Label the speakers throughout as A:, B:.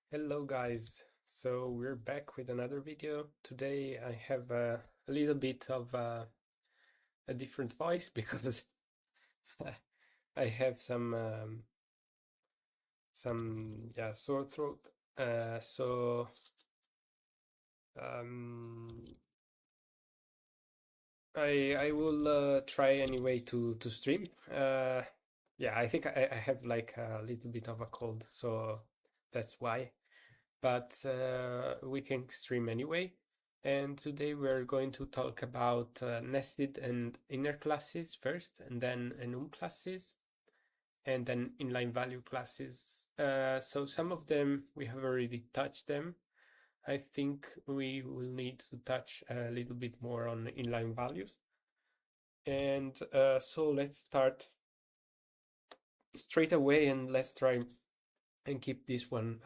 A: Hello guys, so we're back with another video. Today I have a little bit of a different voice because I have some sore throat. So um, I will try anyway to stream. Yeah, I think I have like a little bit of a cold, so that's why. But we can stream anyway. And today we're going to talk about nested and inner classes first, and then enum classes, and then inline value classes. So some of them we have already touched them. I think we will need to touch a little bit more on inline values. And so let's start straight away, and let's try and keep this one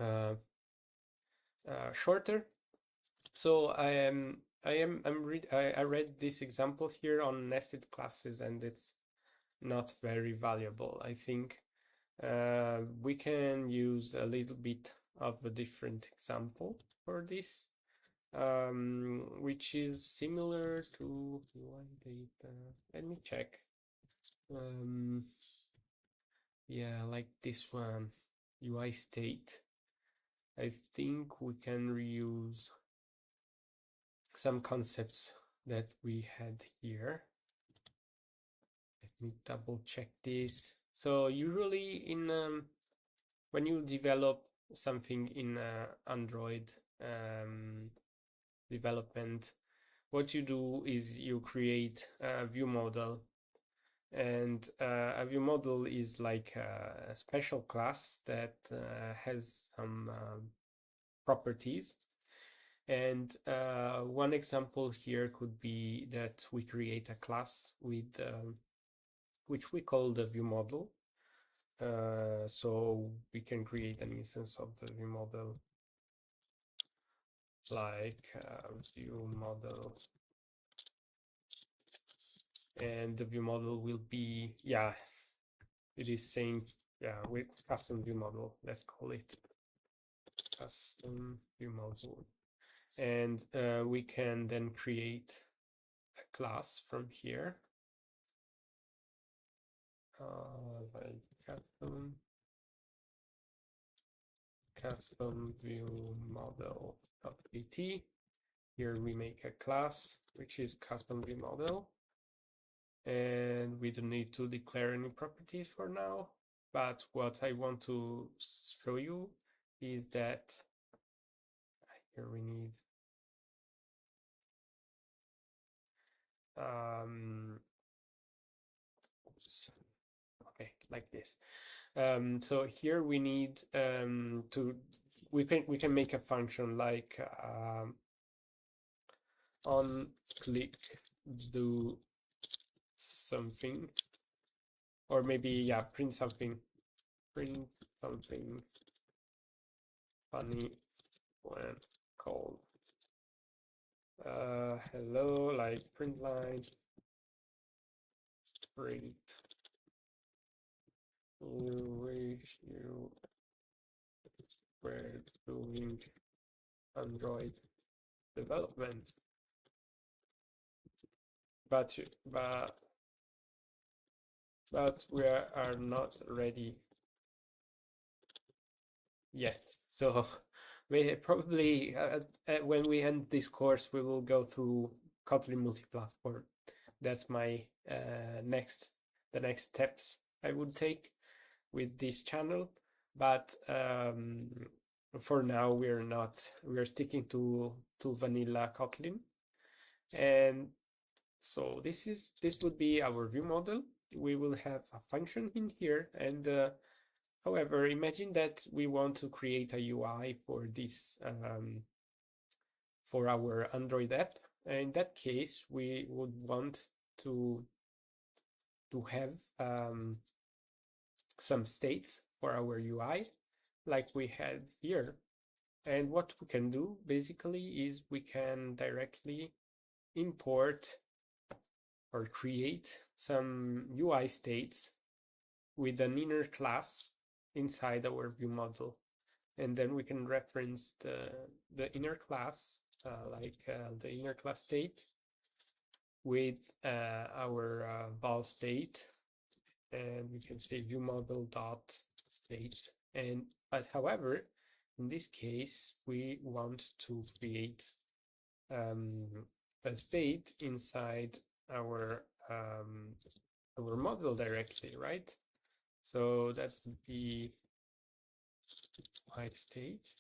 A: shorter. So I read this example here on nested classes, and it's not very valuable. I think we can use a little bit of a different example for this, which is similar to UI data. Let me check. Yeah, like this one, UI state. I think we can reuse some concepts that we had here. Let me double check this. So usually when you develop something in Android development, what you do is you create a view model, and a view model is like a special class that has some properties. And one example here could be that we create a class with which we call the view model. So we can create an instance of the view model like view model, and the view model will be, yeah, it is saying, yeah, with custom view model, let's call it custom view model. And we can then create a class from here, like custom view model.pt. Here we make a class which is custom view model, and we don't need to declare any properties for now. But what I want to show you is that here we need oops, okay, like this. So here we need we can make a function like on click do something, or maybe, yeah, print something funny when called hello, like print line print you wish you were doing Android development, but we are not ready yet. So we probably when we end this course, we will go through Kotlin multi-platform. That's my the next steps I would take with this channel. But for now, we're sticking to vanilla Kotlin. And so this would be our view model. We will have a function in here, and however, imagine that we want to create a UI for this for our Android app. In that case, we would want to have some states for our UI, like we had here. And what we can do basically is we can directly import or create some UI states with an inner class inside our view model. and then we can reference the inner class, the inner class state with our val state, and we can say view model dot state. And but however, in this case, we want to create a state inside our model directly, right? So that would be white state.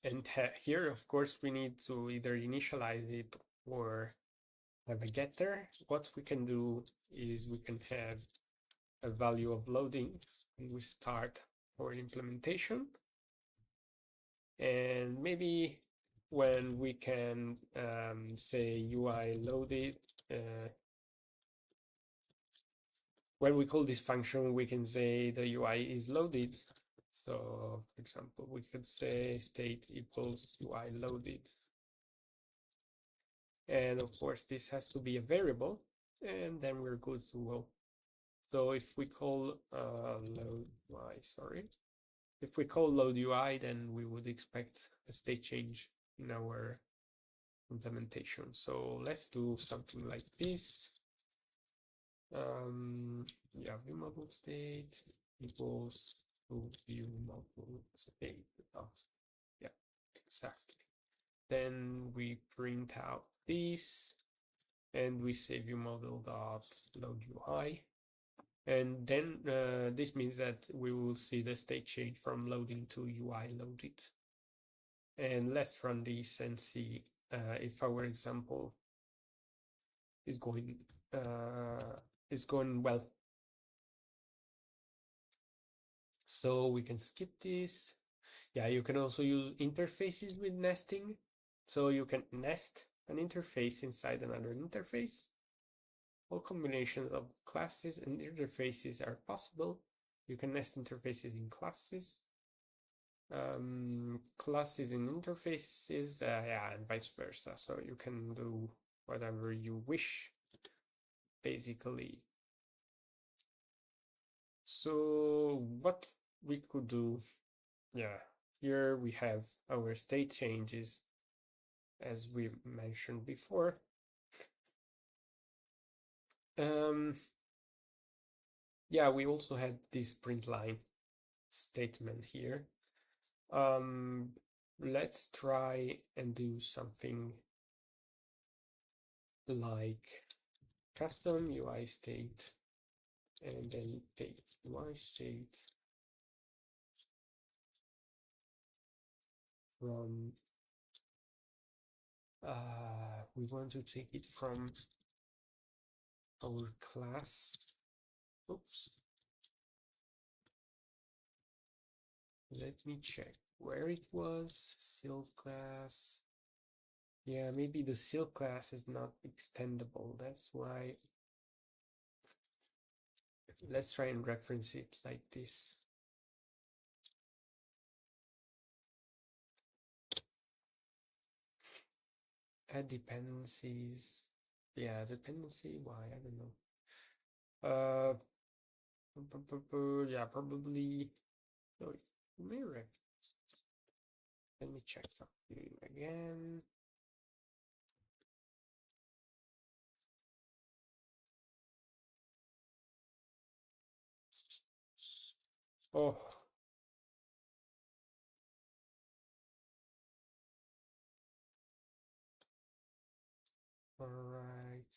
A: And here, of course, we need to either initialize it or have a getter. What we can do is we can have a value of loading when we start our implementation. And maybe when we can say UI loaded, when we call this function, we can say the UI is loaded. So, for example, we could say state equals UI loaded. And of course, this has to be a variable, and then we're good to go. So if we call load UI, sorry, if we call load UI, then we would expect a state change in our implementation. So let's do something like this. Yeah, view model state equals to view model state. Yeah, exactly. Then we print out this, and we say view model dot load UI. And then this means that we will see the state change from loading to UI loaded. And let's run this and see if our example is going well. So we can skip this. Yeah, you can also use interfaces with nesting. So you can nest an interface inside another interface. All combinations of classes and interfaces are possible. You can nest interfaces in classes, classes in interfaces, yeah, and vice versa. So you can do whatever you wish, basically. So what we could do, yeah, here we have our state changes, as we mentioned before. Yeah, we also had this print line statement here. Let's try and do something like custom UI state, and then take UI state from, we want to take it from our class. Oops. Let me check where it was. Silk class. Yeah, maybe the silk class is not extendable. That's why. Let's try and reference it like this. Add dependencies. Yeah, dependency. Why? I don't know. Yeah, probably. No, may reference. Let me check something again. Oh. All right.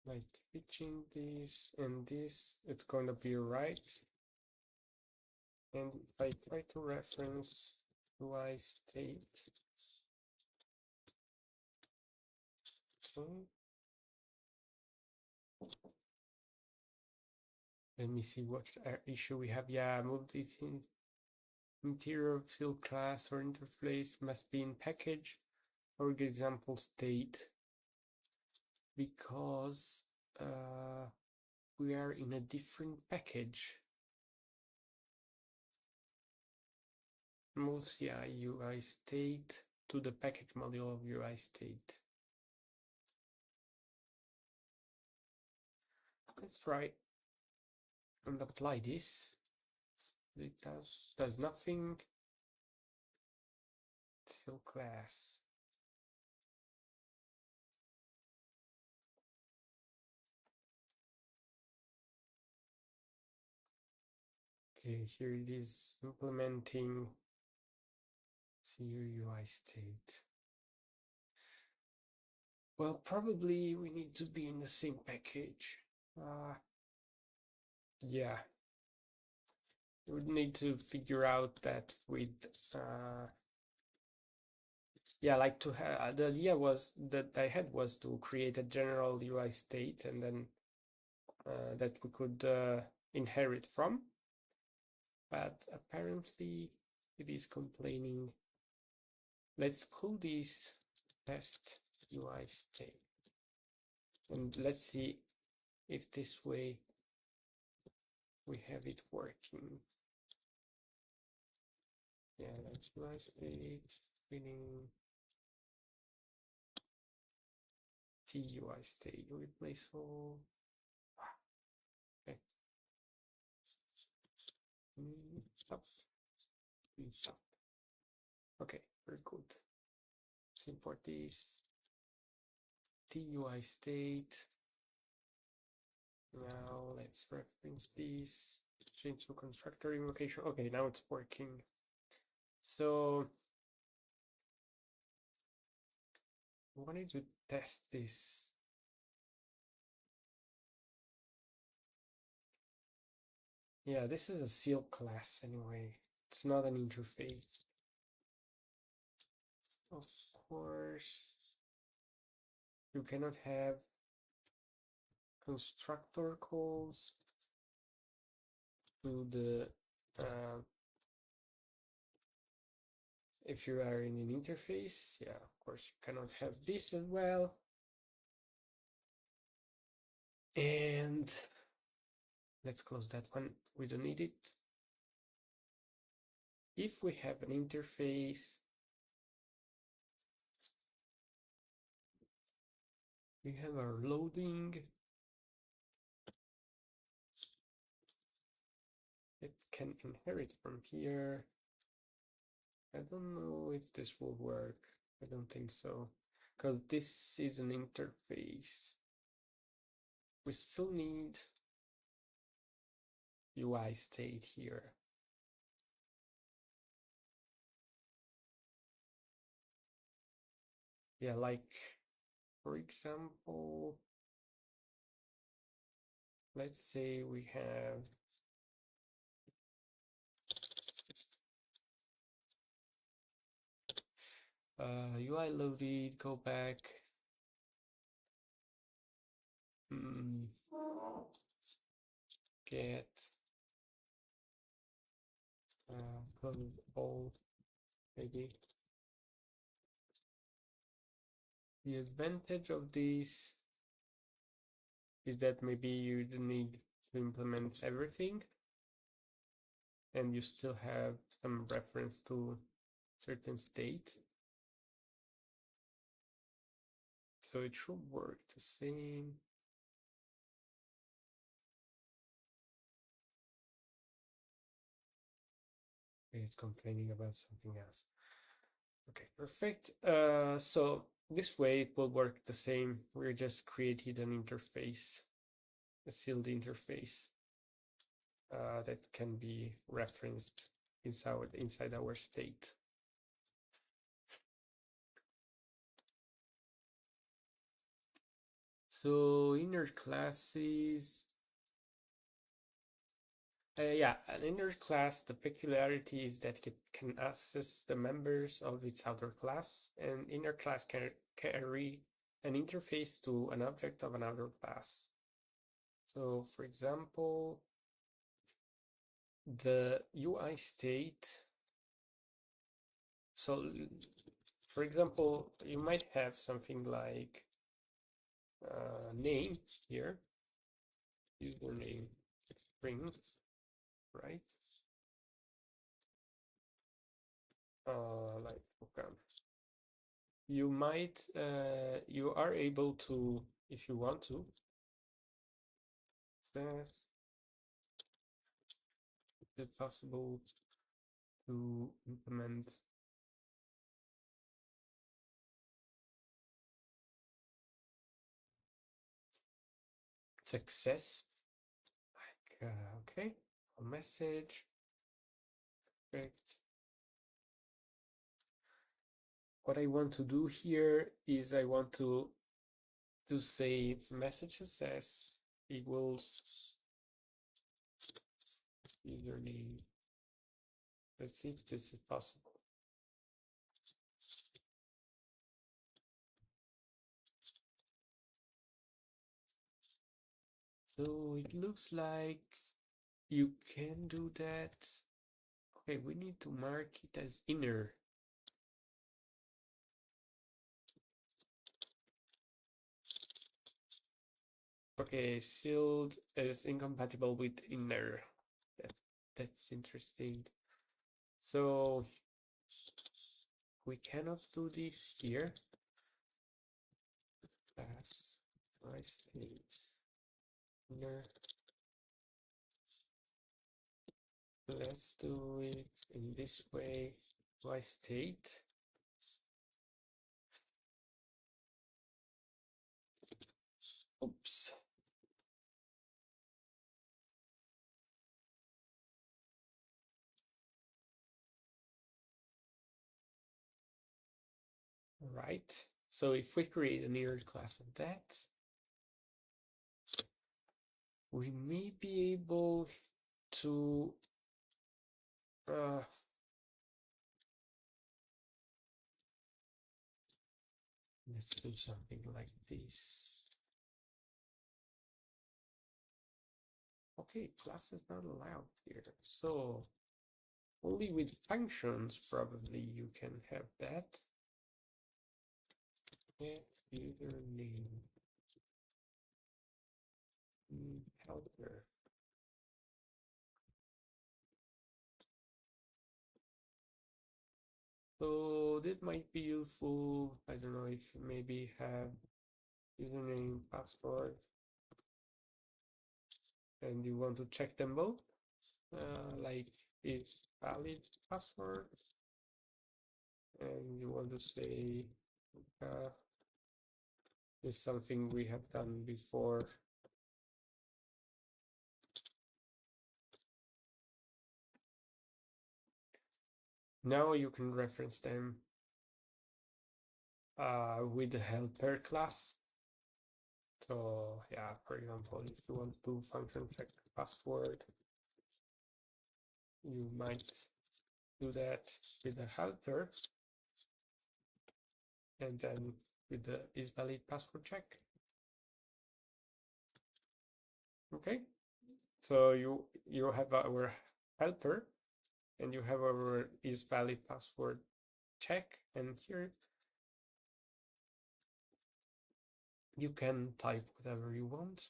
A: Like pitching this and this, it's going to be right. And if I try to reference UI state, okay. Let me see what issue we have. Yeah, moved it in interior of silk class or interface must be in package or example state, because we are in a different package. Moves UI state to the package module of UI state. Let's try and apply this. It does nothing. Till class. Okay, here it is implementing UI state. Well, probably we need to be in the same package. Yeah, we would need to figure out that with yeah, like to have the idea was that I had was to create a general UI state and then that we could inherit from, but apparently it is complaining. Let's call this test UI state and let's see if this way we have it working. Yeah, like UI state winning TUI state replace all. Okay. Stop. Stop. Okay, very good. Let's import this TUI state. Now let's reference this. Change to constructor invocation. Okay, now it's working. So I wanted to test this. Yeah, this is a seal class anyway. It's not an interface. Of course, you cannot have constructor calls to the if you are in an interface. Yeah, of course, you cannot have this as well. And let's close that one. We don't need it. If we have an interface, we have our loading. It can inherit from here. I don't know if this will work. I don't think so. Because this is an interface. We still need UI state here. Yeah, like, for example, let's say we have UI loaded, go back. Get close all, maybe. The advantage of this is that maybe you don't need to implement everything and you still have some reference to certain state. So it should work the same. It's complaining about something else. Okay, perfect. So this way it will work the same. We're just created an interface, a sealed interface that can be referenced inside our state. So inner classes. Yeah, an inner class, the peculiarity is that it can access the members of its outer class, and inner class can carry an interface to an object of another class. So, for example, the UI state. So, for example, you might have something like name here, username string, right? Like okay. You might you are able to, if you want to, access. Is it possible to implement success? Like, okay, a message. Perfect. What I want to do here is I want to say messages as equals username. Let's see if this is possible. So it looks like you can do that. Okay, we need to mark it as inner. Okay, sealed is incompatible with inner. That's interesting. So we cannot do this here. Class my state inner. Let's do it in this way. My state. Oops. Right. So if we create a mirrored class of that, we may be able to let's do something like this. Okay, class is not allowed here. So only with functions probably you can have that. Get username helper. So that might be useful. I don't know if you maybe have username, password, and you want to check them both. Like is valid password, and you want to say is something we have done before. Now you can reference them with the helper class. So yeah, for example, if you want to function check password, you might do that with the helper and then with the is valid password check. Okay, so you have our helper and you have our is valid password check, and here you can type whatever you want.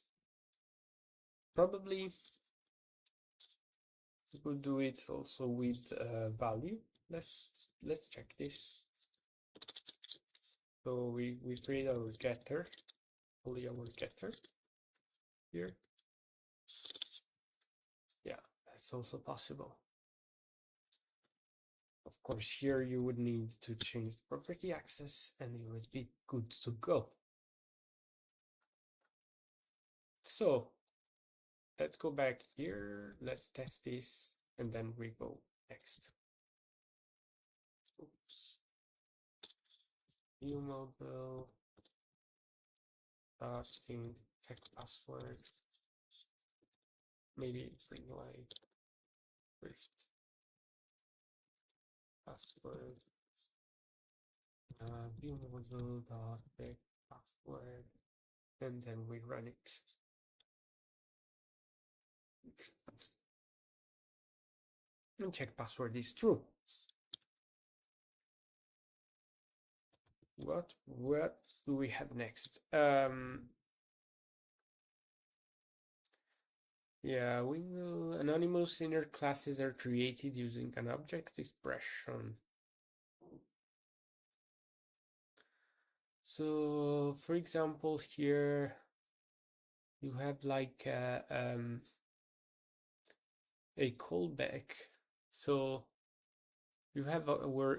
A: Probably you could do it also with value. Let's check this. So we create our getter, only our getter here. Yeah, that's also possible. Of course, here you would need to change the property access and you would be good to go. So let's go back here. Let's test this and then we go next. Oops. New model. String check password. Maybe Inline first password. View model dot check password, and then we run it. And check password is true. What do we have next? Yeah, we will. Anonymous inner classes are created using an object expression. So, for example, here you have like a callback. So you have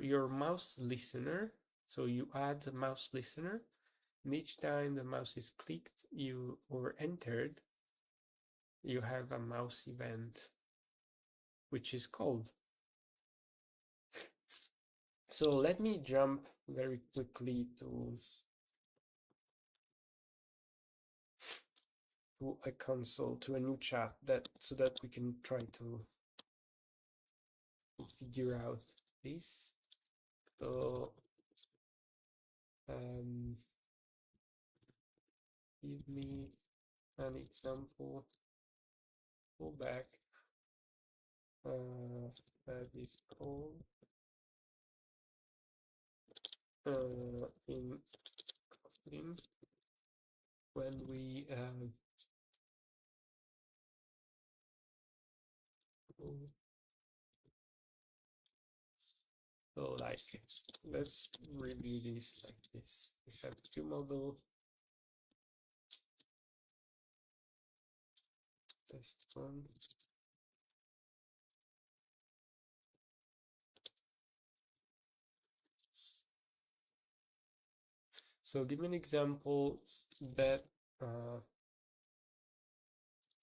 A: your mouse listener. So you add a mouse listener, and each time the mouse is clicked, you or entered, you have a mouse event which is called. So let me jump very quickly to a console, to a new chat, that so that we can try to figure out this. So give me an example. Go back. That is called in Kotlin when we so like let's review this like this. We have two model test one. So give me an example that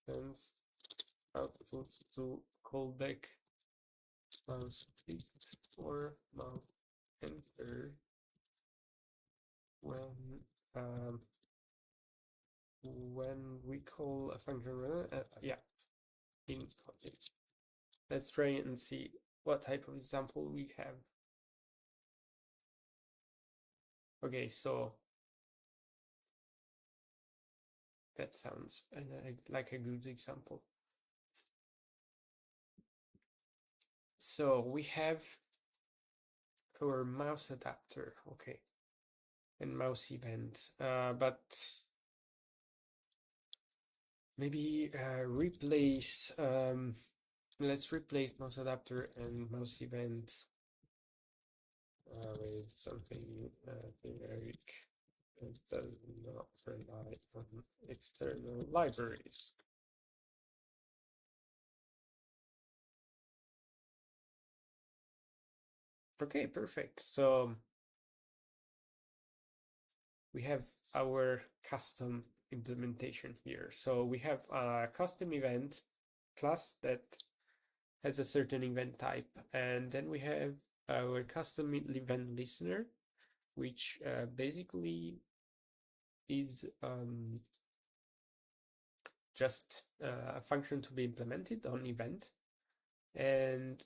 A: sends output to callback mouse click or mouse enter um, when we call a function yeah, in Kotlin. Let's try and see what type of example we have. Okay, so that sounds like a good example. So we have our mouse adapter, okay, and mouse event, but maybe replace, let's replace mouse adapter and mouse event with something generic that does not rely on external libraries. Okay, perfect. So we have our custom implementation here. So we have a custom event class that has a certain event type, and then we have our custom event listener, which basically is just a function to be implemented on event. And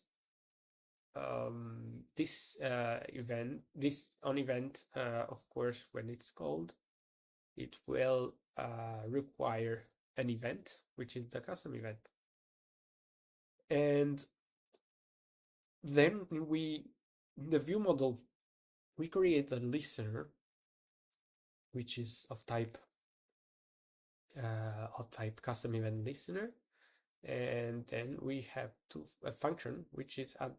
A: this on event, of course, when it's called, it will require an event, which is the custom event. And then in the view model, we create a listener, which is of type custom event listener. And then we have a function, which is an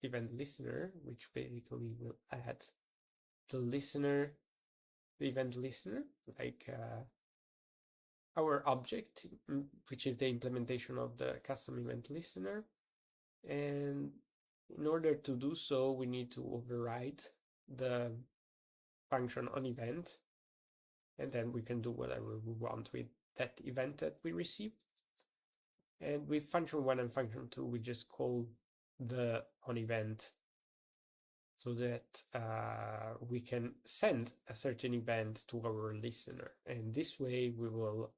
A: event listener, which basically will add the event listener, like our object, which is the implementation of the custom event listener. And in order to do so, we need to override the function on event, and then we can do whatever we want with that event that we receive. And with function 1 and function 2, we just call the on event so that we can send a certain event to our listener. And this way we will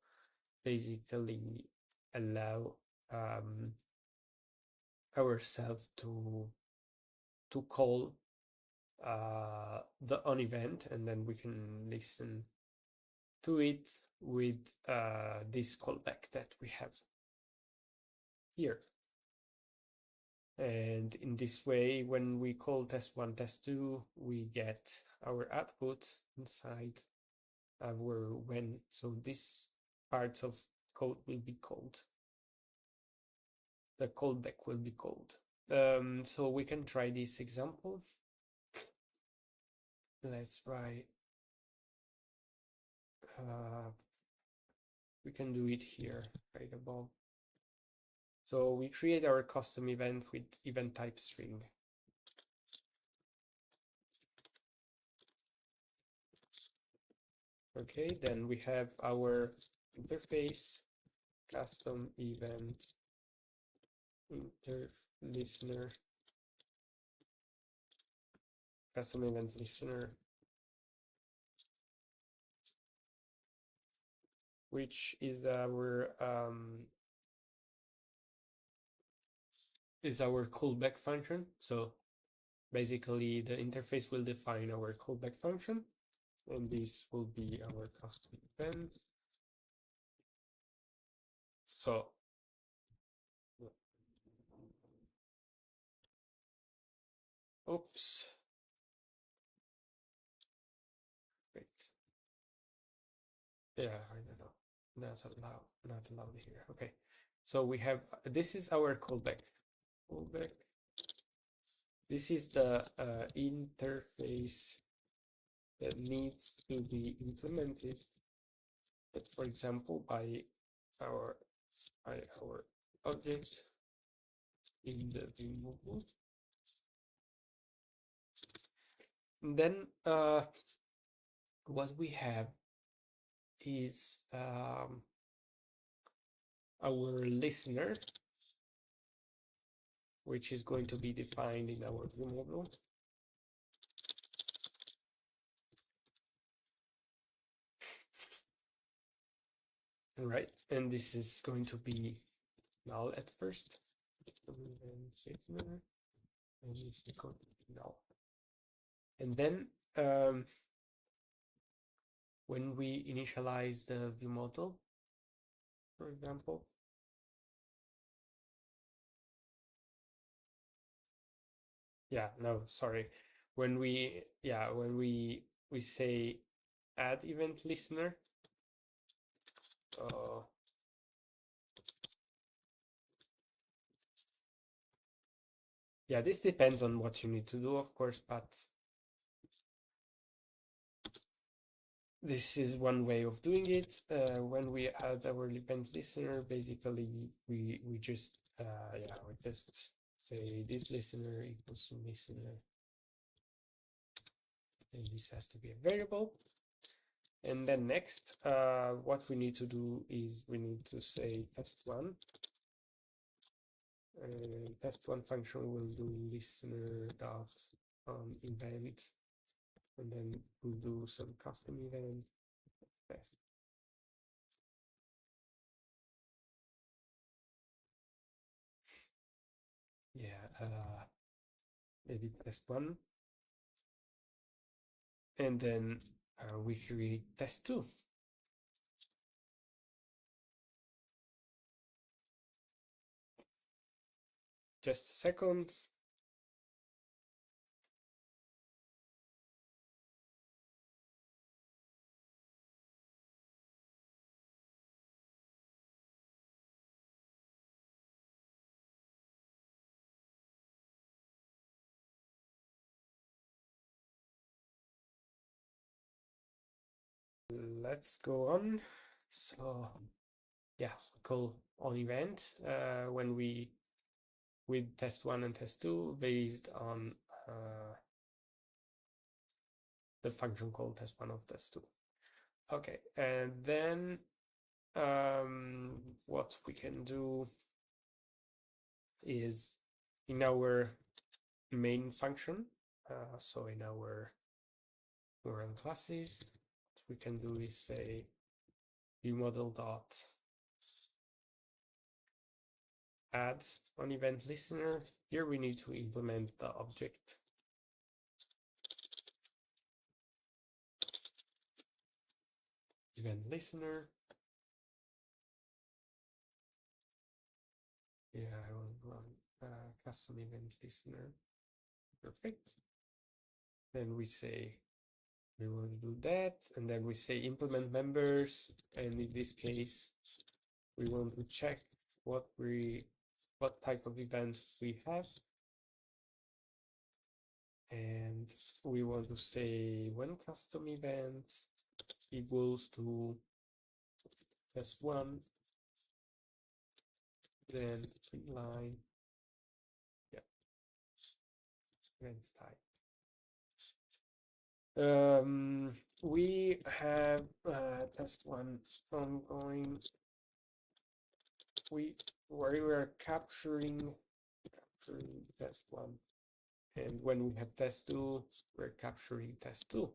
A: basically allow ourselves to call the on event, and then we can listen to it with this callback that we have here. And in this way, when we call test1, test2, we get our output inside our when. So these parts of code will be called. The callback will be called. So we can try this example. Let's try we can do it here right above. So we create our custom event with event type string. Okay, then we have our interface, custom event, listener, custom event listener, which is our callback function. So basically the interface will define our callback function, and this will be our custom event. So oops, wait, yeah, I don't know, not allowed here. Okay, so we have, this is our callback. This is the interface that needs to be implemented, but for example, by our object in the view module. And then what we have is our listener, which is going to be defined in our view module. Right, and this is going to be null at first, and it's going to be null. And then when we initialize the view model, for example, sorry. When we say add event listener, yeah, this depends on what you need to do, of course, but this is one way of doing it. When we add our event listener, basically we just say this listener equals to listener, and this has to be a variable. And then next, what we need to do is we need to say test1. Test1 function will do listener dot event, and then we'll do some custom event test. Yeah, maybe test1, and then we create test2. Just a second. Let's go on. So yeah, call on event when we with test1 and test2 based on the function called test1 of test2. Okay, and then what we can do is in our main function, so in our run classes, what we can do is say viewModel dot add on event listener. Here we need to implement the object event listener. Yeah, I will run custom event listener. Perfect. Then we say we want to do that, and then we say implement members, and in this case we want to check what type of event we have, and we want to say when custom event equals to test1, then inline, yeah, event type. We have test1 ongoing. Where we are capturing test1, and when we have test2, we're capturing test2,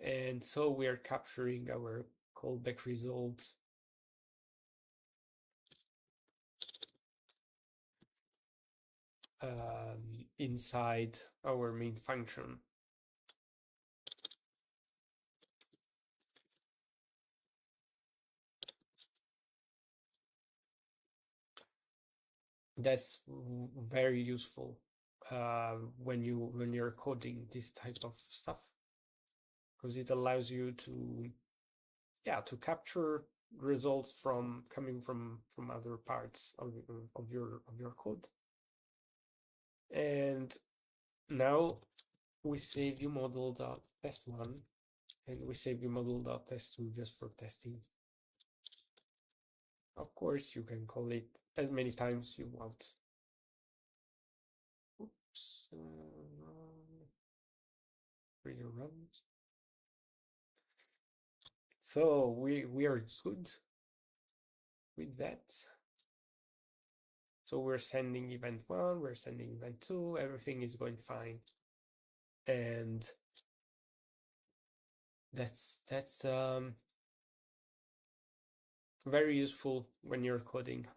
A: and so we are capturing our callback results inside our main function. That's very useful when you're coding this type of stuff, because it allows you to capture results coming from other parts of your code. And now we save umodel.test1 and we save umodel.test2 just for testing. Of course, you can call it as many times you want. Oops, rerun. So we are good with that. So we're sending event 1, we're sending event 2, everything is going fine. And that's very useful when you're coding.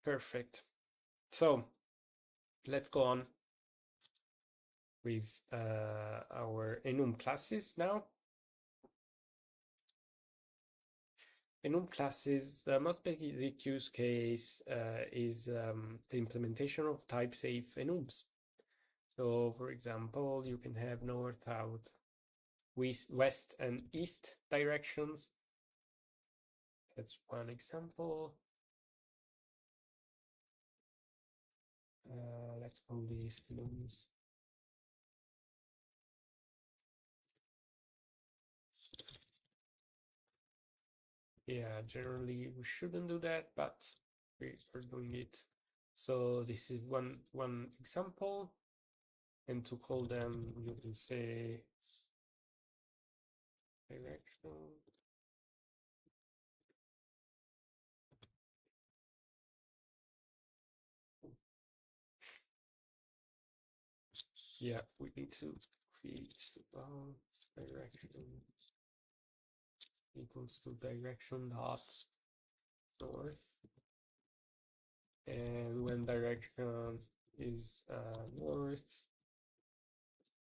A: Perfect. So let's go on with our Enum classes now. Enum classes, the most basic use case is the implementation of type-safe enums. So, for example, you can have north, south, west, and east directions. That's one example. Let's call these enums. Yeah, generally we shouldn't do that, but we're doing it. So this is one example, and to call them, you can say direction. Yeah, we need to create direction equals to direction dot north, and when direction is north,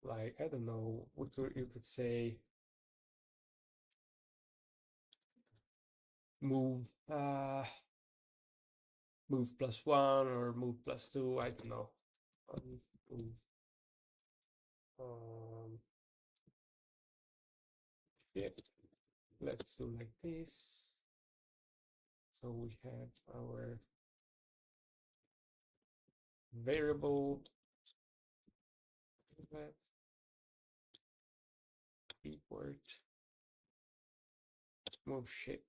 A: like I don't know, you could say move move +1 or move +2, I don't know. Move shift. Let's do like this. So we have our variable that import move shape.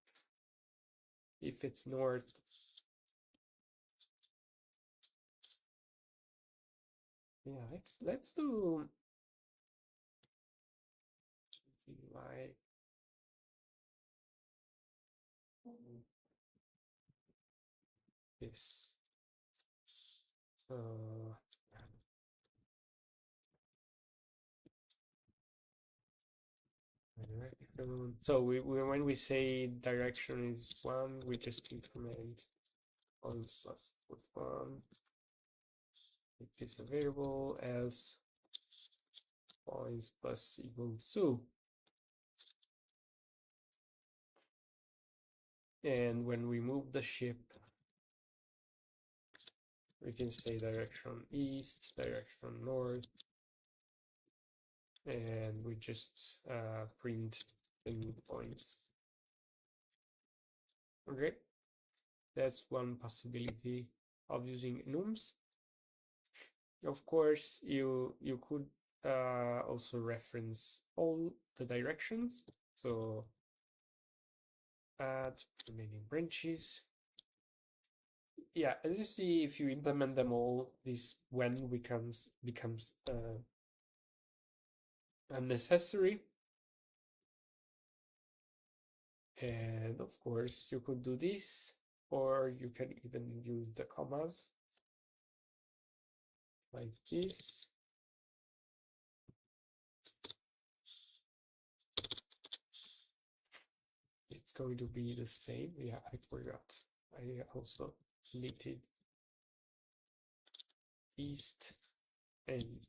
A: If it's north, yeah, let's do like this. So direction. So when we say direction is 1, we just increment points plus 1. Make this a variable, else points plus equals 2. And when we move the ship, we can say direction east, direction north, and we just print the new points. Okay, that's one possibility of using enums. Of course, you could also reference all the directions. So add remaining branches. Yeah, as you see, if you implement them all, this when becomes unnecessary. And of course, you could do this, or you can even use the commas like this. It's going to be the same. Yeah, I forgot. I also deleted east, and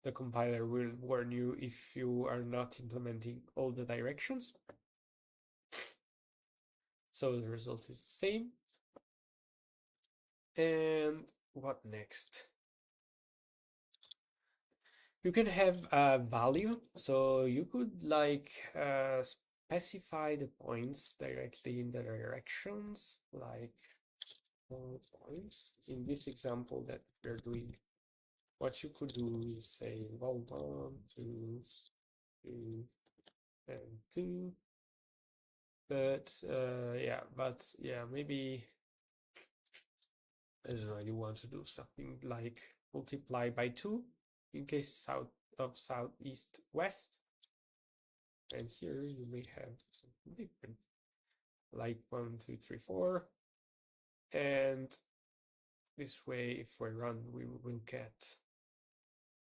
A: the compiler will warn you if you are not implementing all the directions. So the result is the same. And what next? You can have a value, so you could like specify the points directly in the directions, like points. In this example that we're doing, what you could do is say, well, 1, 2, 3, and 2. But yeah, maybe I don't know, you want to do something like multiply by 2 in case south of southeast west. And here you may have something different, like 1, 2, 3, 4. And this way, if we run, we will get,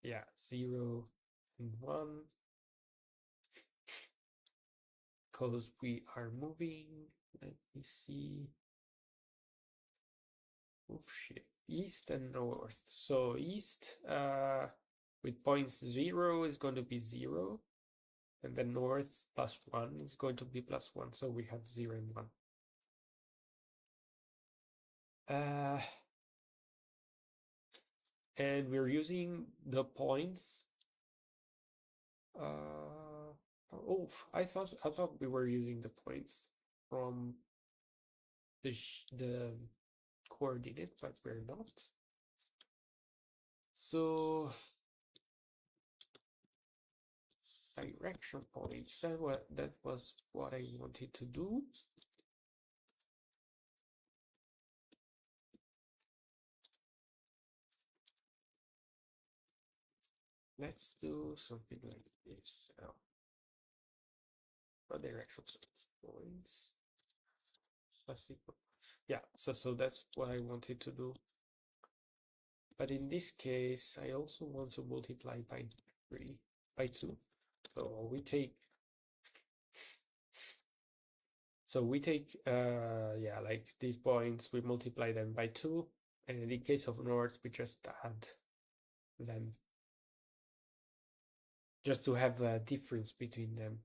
A: yeah, 0 and 1, because we are moving. Let me see. Oh shit, east and north. So east with points 0 is going to be 0, and then north +1 is going to be +1. So we have 0 and 1. And we're using the points. Oh, I thought we were using the points from the coordinate, but we're not. So direction points. That was what I wanted to do. Let's do something like this now. What direction points? Yeah, so that's what I wanted to do. But in this case, I also want to multiply by 2. So we take yeah, like these points, we multiply them by 2, and in case of north, we just add them just to have a difference between them.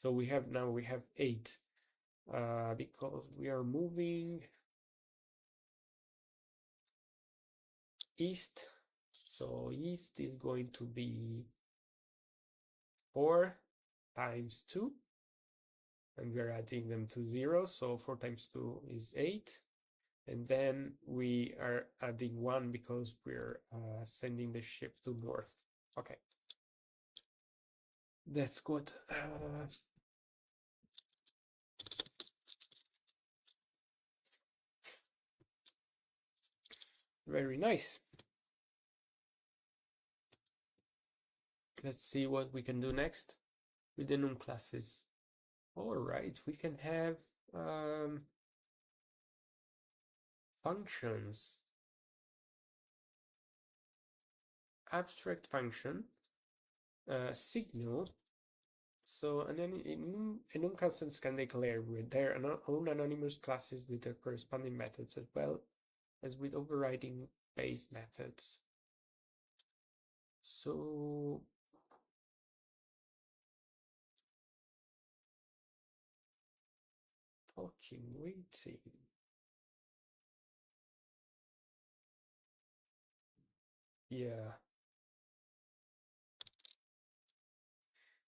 A: So we have 8 because we are moving east. So east is going to be 4 times 2, and we're adding them to 0. So 4 times 2 is 8. And then we are adding 1 because we're sending the ship to north. Okay. That's good. Very nice. Let's see what we can do next with the Enum classes. All right, we can have functions. Abstract function, signal. So and then Enum constants can declare with their own anonymous classes with their corresponding methods, as well as with overriding base methods. So waiting. Yeah.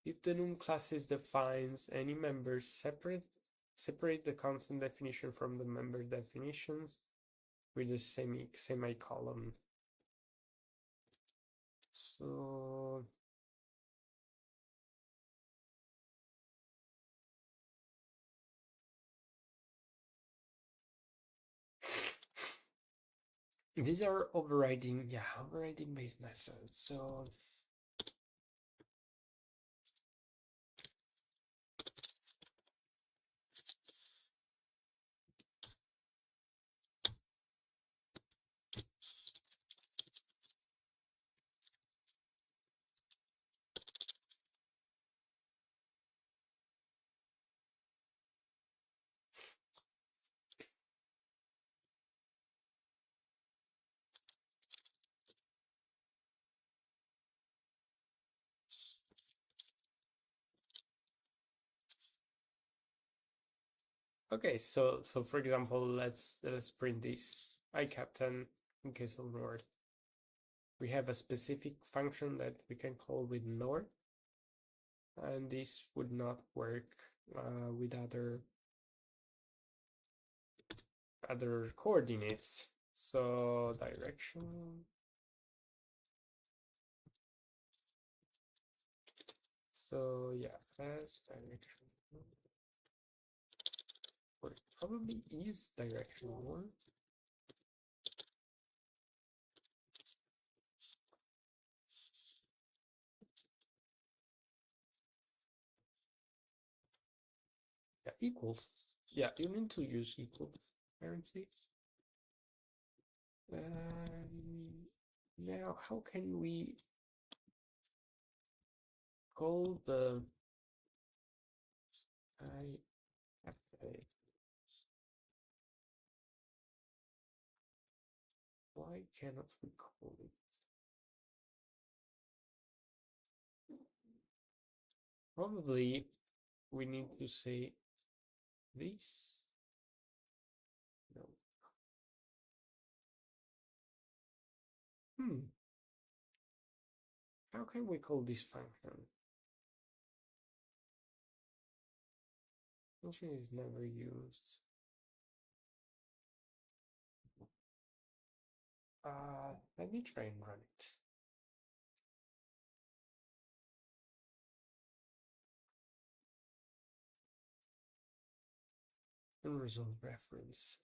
A: If the Enum classes defines any members separate the constant definition from the member definitions with a semicolon. So these are overriding, yeah, overriding based methods. So okay, so for example, let's print this I captain in case of north. We have a specific function that we can call with north, and this would not work with other coordinates. So direction. So yeah, as direction. Or it probably is direction one. Yeah, equals. Yeah, you need to use equals apparently. Now, how can we call the I have a why cannot we call it? Probably we need to say this. No. Hmm. How can we call this function? Function is never used. Let me try and run it. Unresolved reference.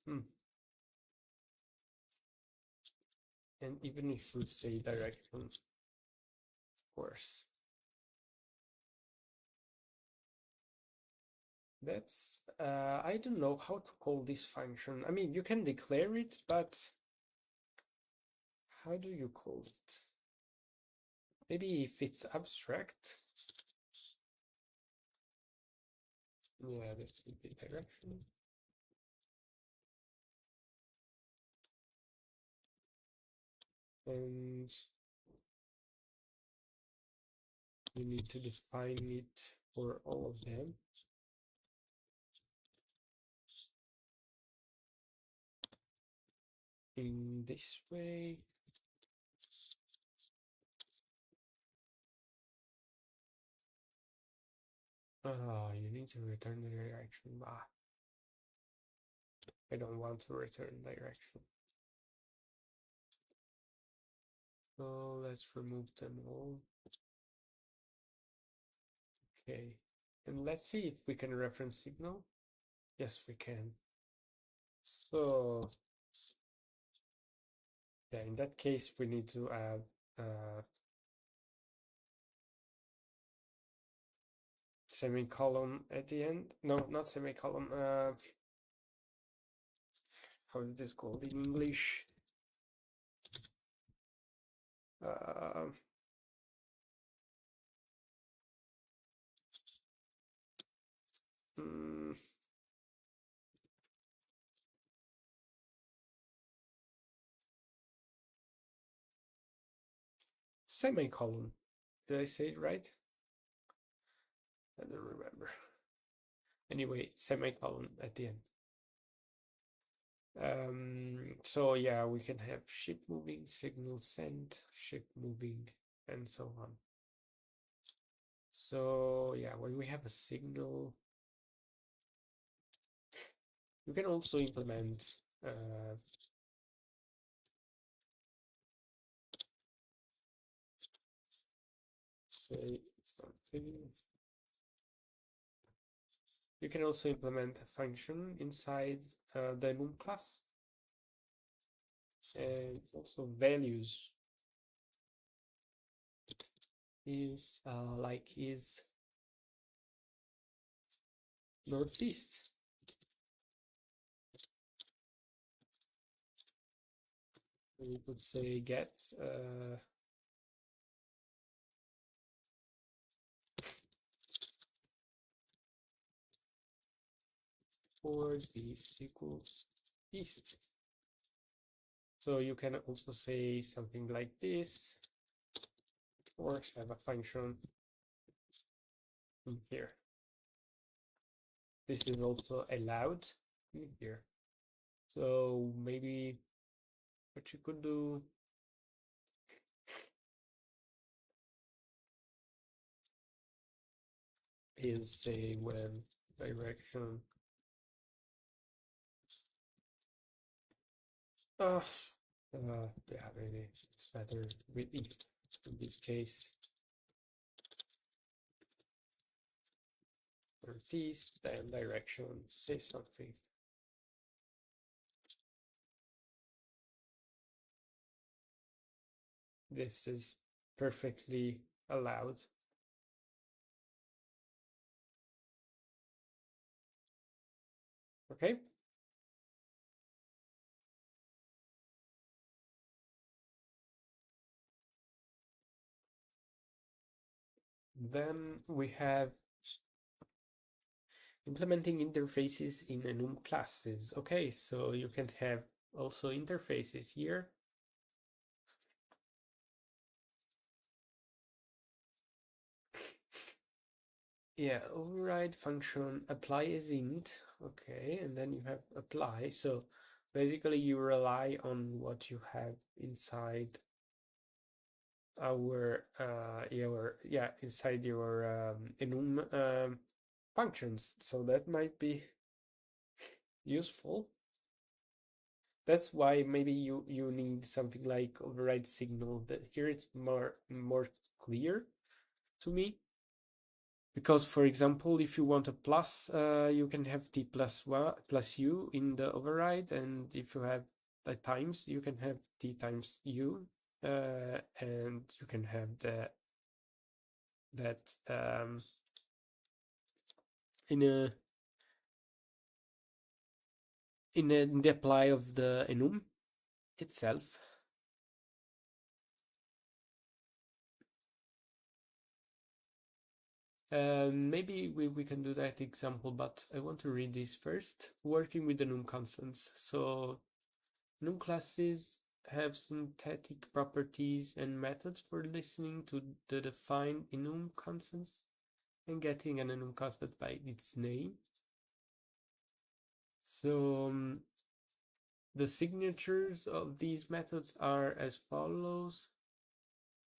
A: And even if we say direction, of course. That's, I don't know how to call this function. I mean, you can declare it, but how do you call it? Maybe if it's abstract. Yeah, this would be direction. And you need to define it for all of them. In this way. Oh, you need to return the direction. I don't want to return direction. So let's remove them all. Okay. And let's see if we can reference signal. Yes, we can. So yeah, in that case, we need to add semicolon at the end. No, not semicolon. How is this called in English? Uh, mm, Semicolon. Did I say it right? I don't remember. Anyway, semicolon at the end. So yeah, we can have ship moving, signal sent, ship moving, and so on. So yeah, when we have a signal, you can also implement say something. You can also implement a function inside the Enum class, and also values is like is northeast. You could say get for this equals east. So you can also say something like this, or have a function in here. This is also allowed in here. So maybe what you could do is say when direction uh, yeah, maybe it's better with if in this case northeast, then direction say something. This is perfectly allowed. Okay. Then we have implementing interfaces in Enum classes. Okay, so you can have also interfaces here. Yeah, override function apply as int. Okay, and then you have apply. So basically you rely on what you have inside our inside your Enum functions. So that might be useful. That's why maybe you need something like override signal. That here it's more clear to me. Because, for example, if you want a plus, you can have t plus one plus u in the override, and if you have a times, you can have t times u, and you can have that in the apply of the enum itself. Maybe we can do that example, but I want to read this first. Working with the enum constants. So enum classes have synthetic properties and methods for listening to the defined enum constants and getting an enum constant by its name. So the signatures of these methods are as follows: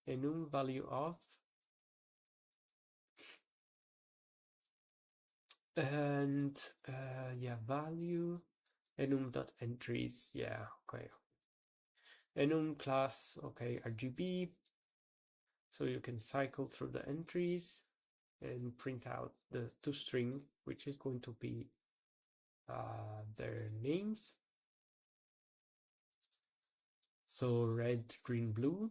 A: enum value of, and value enum dot entries. Yeah, okay. Enum class, okay, RGB. So you can cycle through the entries and print out the toString, which is going to be their names. So red, green, blue.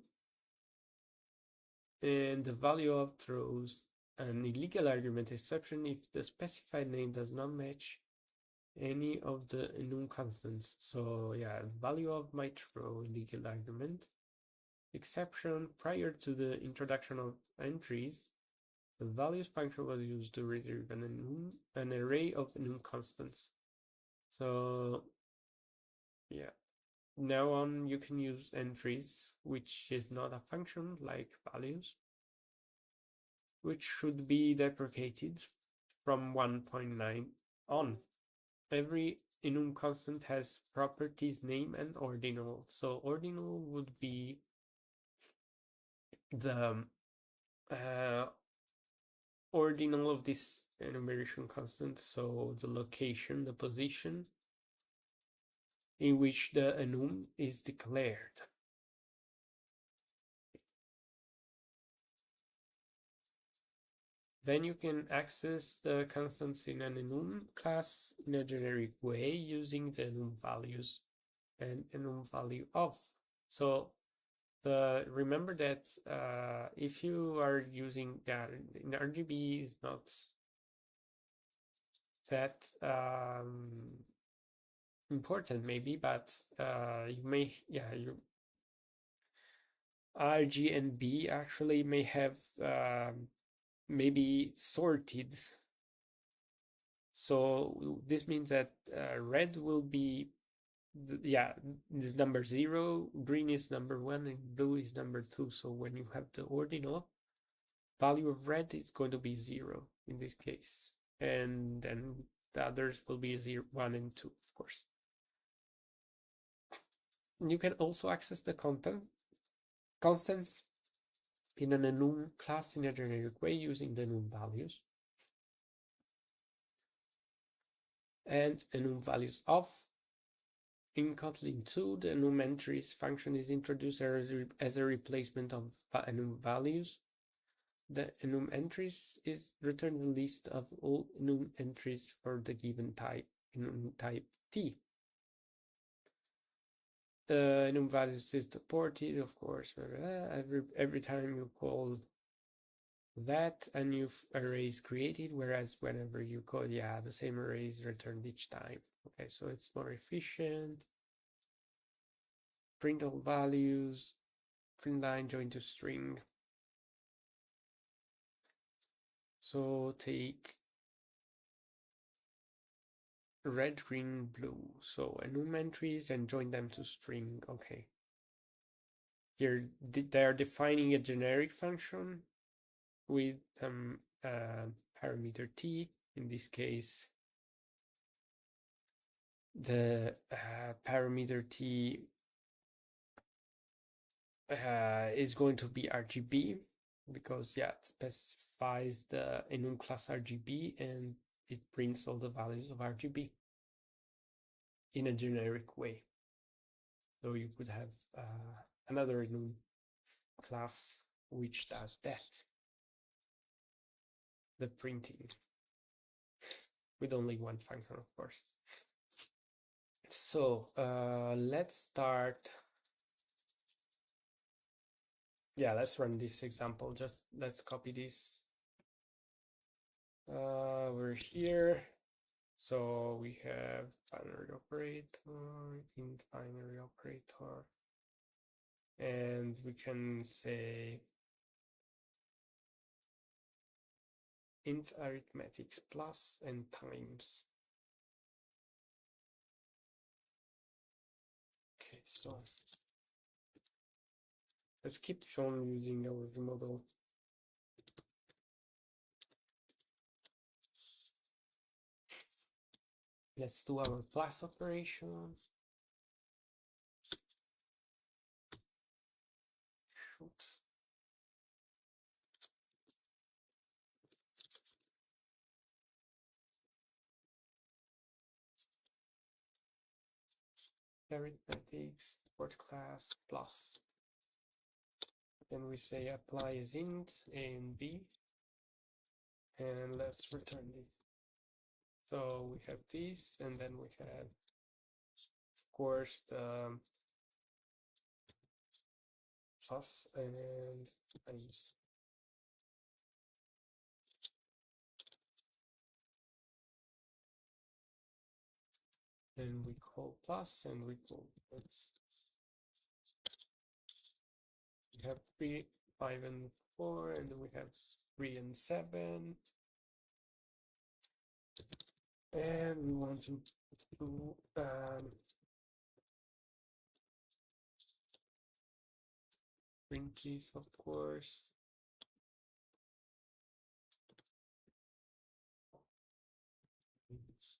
A: And the value of throws an illegal argument exception if the specified name does not match any of the enum constants. So yeah, value of might throw illegal argument exception. Prior to the introduction of entries, the values function was used to retrieve an array of enum constants. So yeah, now on you can use entries, which is not a function like values, which should be deprecated from 1.9 on. Every enum constant has properties name and ordinal. So ordinal would be the ordinal of this enumeration constant, so the location, the position in which the enum is declared. Then you can access the constants in an enum class in a generic way using the enum values and enum value of. So remember that if you are using that in RGB is not that important maybe, but you may, yeah, your RG and B actually may have maybe sorted. So this means that red will be, yeah, this number 0, green is number 1, and blue is number 2. So when you have the ordinal, value of red is going to be 0 in this case. And then the others will be 0, 1, and 2, of course. You can also access the constants in an enum class in a generic way using the enum values. And enum values of. In Kotlin 2, the enum entries function is introduced as a replacement of enum values. The enum entries is return the list of all enum entries for the given type, enum type T. Enum values is supported, of course. Every time you call that, a new array is created, whereas whenever you call, yeah, the same array is returned each time. Okay, so it's more efficient. Print all values, print line join to string. So take red, green, blue. So enum entries and join them to string. Okay. Here they are defining a generic function with parameter t. In this case, the parameter t is going to be RGB because, yeah, it specifies the enum class RGB and it prints all the values of RGB in a generic way. So you could have another enum class which does that, the printing, with only one function, of course. So let's start. Yeah, let's run this example. Just let's copy this. We're here. So we have binary operator, int binary operator, and we can say int arithmetics plus and times. Okay, so let's keep on using our model. Let's do our plus operation. Oops. Arithmetics, word class, plus. Then we say apply as int a and b. And let's return this. So we have this, and then we have, of course, the plus and times. Then we call plus and we call, oops. We have 3, 5, and 4, and then we have 3 and 7. And we want to do print keys, of course. Let's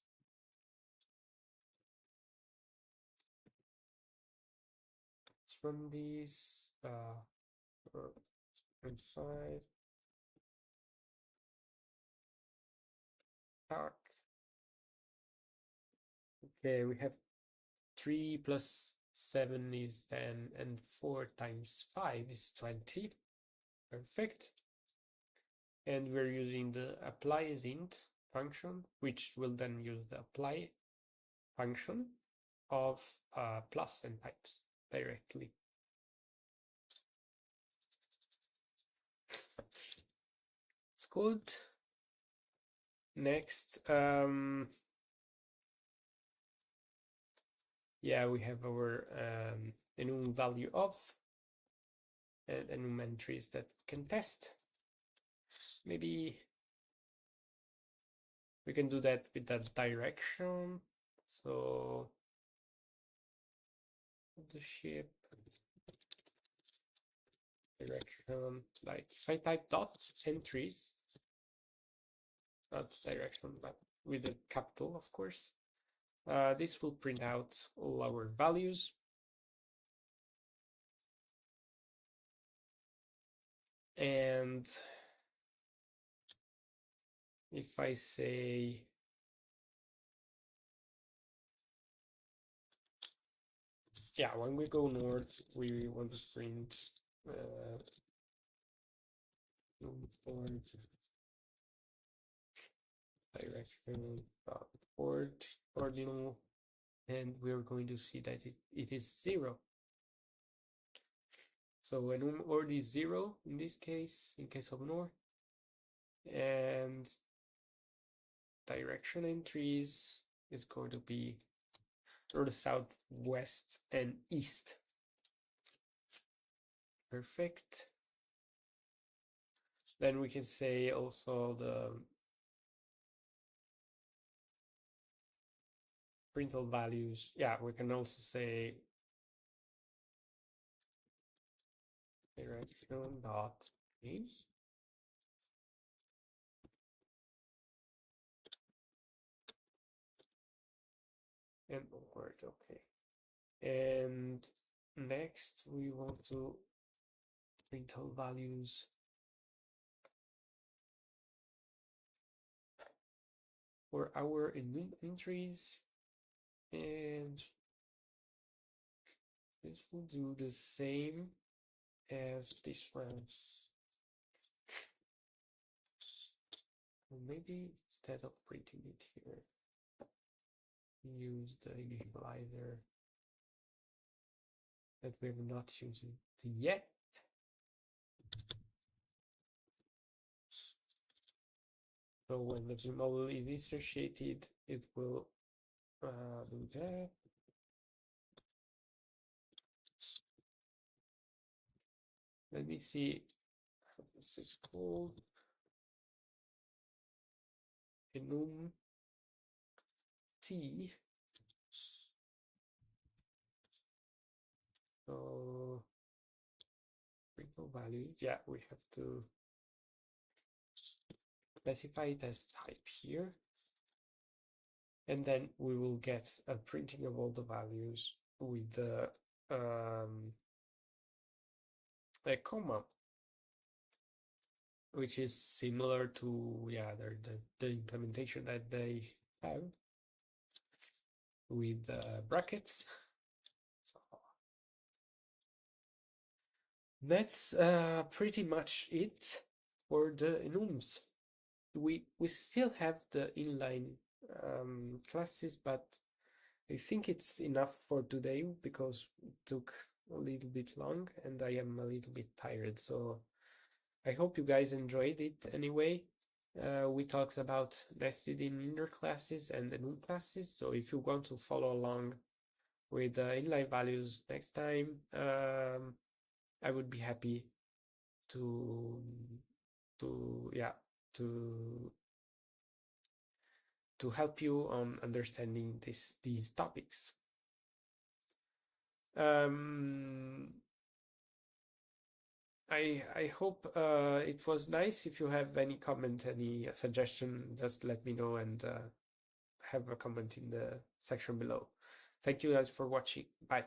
A: run these. 4.5. Arc. Okay, we have 3 plus 7 is 10, and 4 times 5 is 20. Perfect. and we're using the apply as int function, which will then use the apply function of plus and types directly. It's good. Next, yeah, we have our enum value of and enum entries that can test. Maybe we can do that with that direction. So the shape direction, like if I type dot entries, not direction, but with a capital, of course, this will print out all our values. And if I say yeah, when we go north, we want to print direction port ordinal, and we're going to see that it is 0. So enum ord is 0 in this case, in case of north, and direction entries is going to be north, south, west, and east. Perfect. Then we can say also the print all values. Yeah, we can also say direction dot change. And word, okay. And next we want to print all values for our enum entries, and this will do the same as this one. Maybe instead of printing it here, use the initializer that we have not used it yet. So when the model is instantiated, it will do that. Let me see how this is called. Enum T. So printable value. Yeah, we have to specify it as type here. And then we will get a printing of all the values with the a comma, which is similar to the implementation that they have with brackets. So that's pretty much it for the enums. We still have the inline classes, but I think it's enough for today because it took a little bit long and I am a little bit tired. So I hope you guys enjoyed it anyway. We talked about nested in inner classes and enum classes. So if you want to follow along with inline values next time, I would be happy to yeah to help you on understanding these topics. I hope it was nice. If you have any comment, any suggestion, just let me know and have a comment in the section below. Thank you guys for watching. Bye.